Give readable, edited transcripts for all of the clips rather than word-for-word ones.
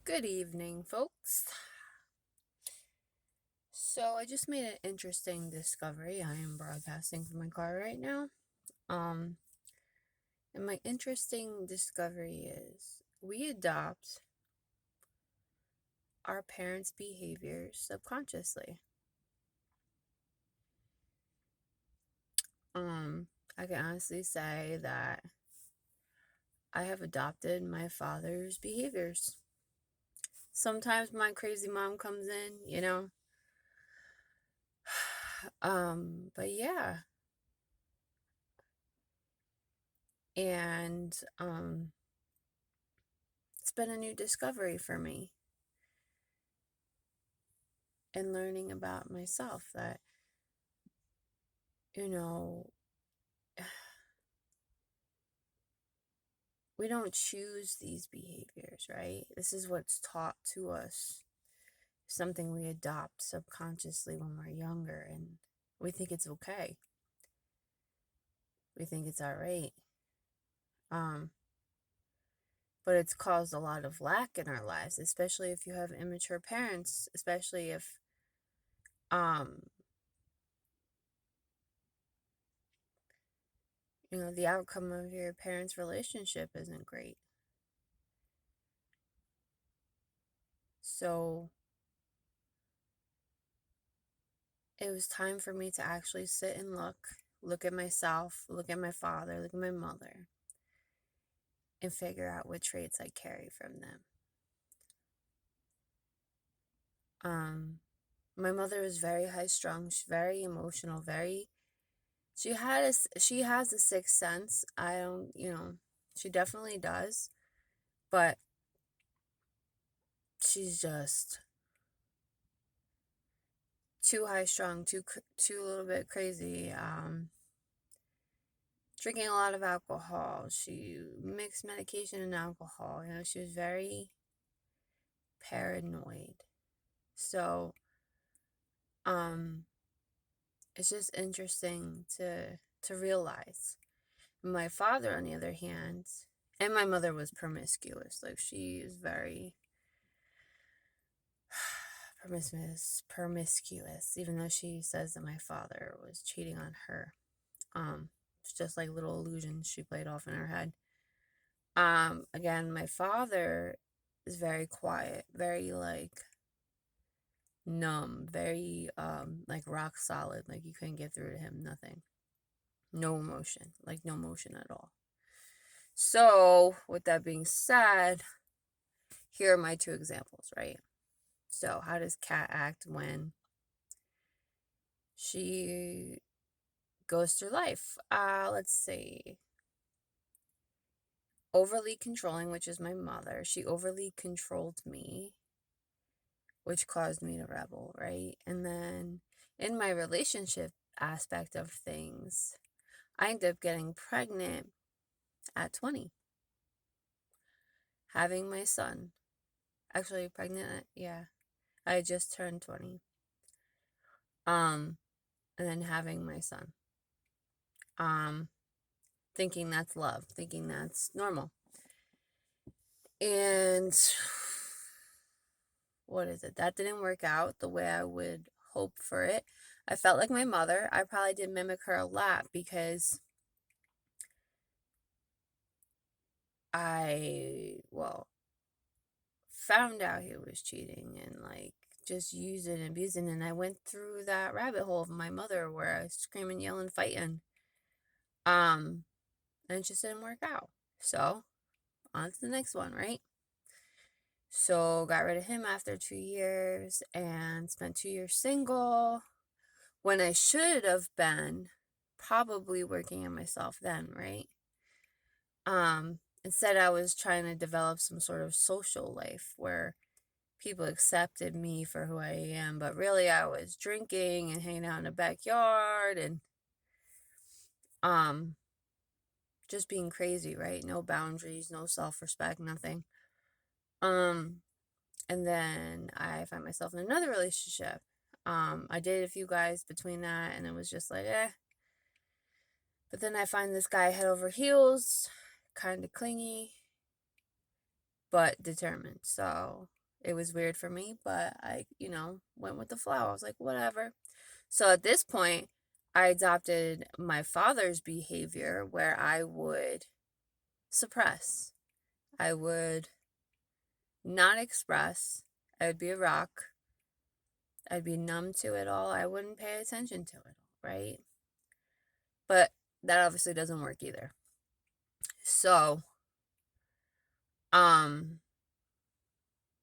Good evening, folks. So I just made an interesting discovery. I am broadcasting from my car right now. Um, and my interesting discovery is we adopt our parents' behaviors subconsciously. Um, I can honestly say that I have adopted my father's behaviors. Sometimes my crazy mom comes in. But yeah. And it's been a new discovery for me and learning about myself that, you know, we don't choose these behaviors, right? This is what's taught to us, something we adopt subconsciously when we're younger, and we think it's okay. We think it's all right. But it's caused a lot of lack in our lives, especially if you have immature parents, especially if um the outcome of your parents' relationship isn't great. So it was time for me to actually sit and look at myself, look at my father, look at my mother, and figure out what traits I carry from them. My mother was very high strung, she's very emotional, she has a sixth sense. I don't, she definitely does, but she's just too high strung, too a little bit crazy. Drinking a lot of alcohol. She mixed medication and alcohol. She was very paranoid. So, it's just interesting to realize. My father, on the other hand, and my mother was promiscuous. Like, she is very promiscuous, even though she says that my father was cheating on her. It's just like little illusions she played off in her head. Again, my father is very quiet, very like numb, very like rock solid, like you couldn't get through to him, nothing. No emotion, like no motion at all. So, with that being said, here are my two examples, right? So, how does Kat act when she goes through life? Let's see. Overly controlling, which is my mother. She overly controlled me, which caused me to rebel, right? And then in my relationship aspect of things, I ended up getting pregnant at 20, having my son. Actually, pregnant, yeah. I just turned 20. And then having my son. Thinking that's love, thinking that's normal. And what is it? That didn't work out the way I would hope for it. I felt like my mother. I probably did mimic her a lot because well, found out he was cheating and like just using and abusing. And I went through that rabbit hole of my mother where I was screaming, yelling, fighting. And it just didn't work out. So on to the next one, right? So got rid of him after 2 years and spent 2 years single when I should have been probably working on myself then, right? Instead I was trying to develop some sort of social life where people accepted me for who I am, but really I was drinking and hanging out in the backyard and just being crazy, right? No boundaries, no self-respect, nothing. And then I found myself in another relationship. I dated a few guys between that, and it was just like, eh. But then I find this guy head over heels, kind of clingy, but determined. So It was weird for me, but I, went with the flow. I was like, whatever. So at this point, I adopted my father's behavior where I would suppress. I would not express. I would be a rock. I'd be numb to it all. I wouldn't pay attention to it, right? But that obviously doesn't work either. So,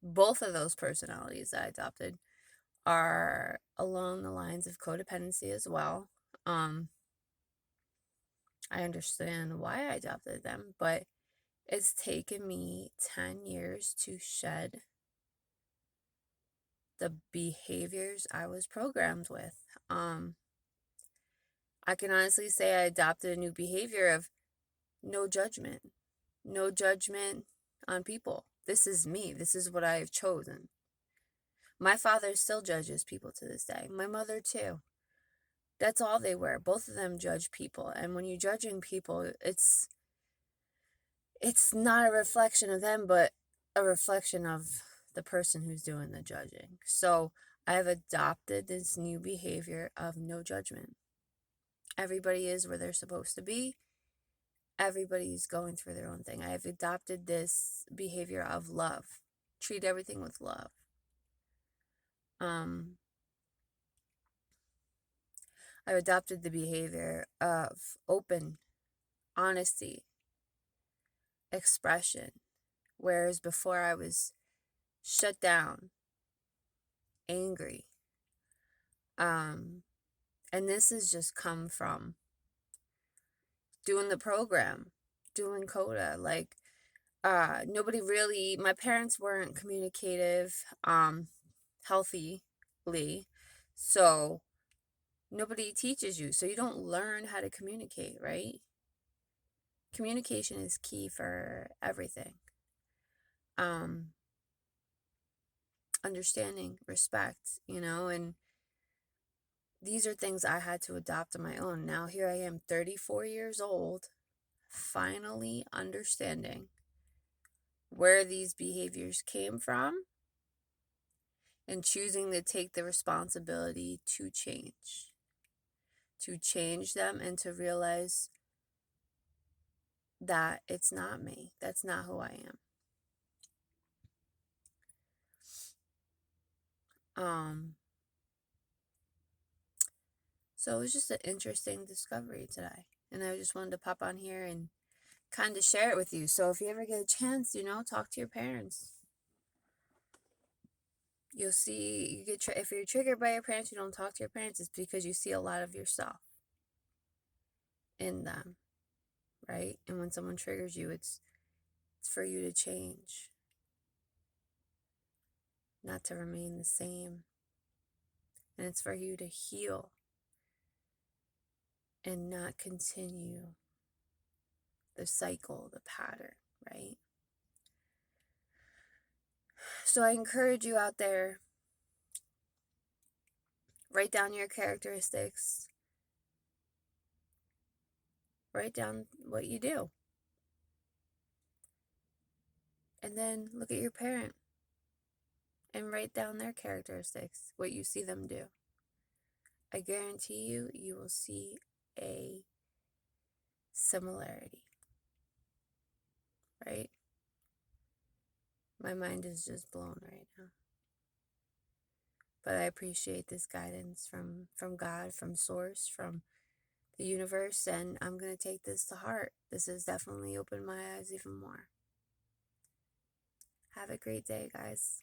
both of those personalities I adopted are along the lines of codependency as well. I understand why I adopted them, but it's taken me 10 years to shed the behaviors I was programmed with. I can honestly say I adopted a new behavior of no judgment. No judgment on people. This is me. This is what I have chosen. My father still judges people to this day. My mother too. That's all they were. Both of them judge people. And when you're judging people, it's not a reflection of them, but a reflection of the person who's doing the judging. So I have adopted this new behavior of no judgment. Everybody is where they're supposed to be. Everybody's going through their own thing. I have adopted this behavior of love. Treat everything with love. I've adopted the behavior of open honesty, expression, whereas before I was shut down, angry. And this has just come from doing the program, doing CODA. Like, nobody really, my parents weren't communicative, healthily. So nobody teaches you. So you don't learn how to communicate, right? Communication is key for everything. Understanding, respect, and these are things I had to adopt on my own. Now here I am, 34 years old, finally understanding where these behaviors came from and choosing to take the responsibility to change them and to realize that it's not me. That's not who I am. So it was just an interesting discovery today. And I just wanted to pop on here and kind of share it with you. So if you ever get a chance, talk to your parents. You'll see, if you're triggered by your parents, you don't talk to your parents, it's because you see a lot of yourself in them, right? And when someone triggers you, it's for you to change, not to remain the same. And it's for you to heal and not continue the cycle, the pattern, right? So I encourage you out there, write down your characteristics, write down what you do, and then look at your parent and write down their characteristics, what you see them do. I guarantee you, you will see a similarity, right? My mind is just blown right now. But I appreciate this guidance from God, from Source, from the universe, and I'm going to take this to heart. This has definitely opened my eyes even more. Have a great day, guys.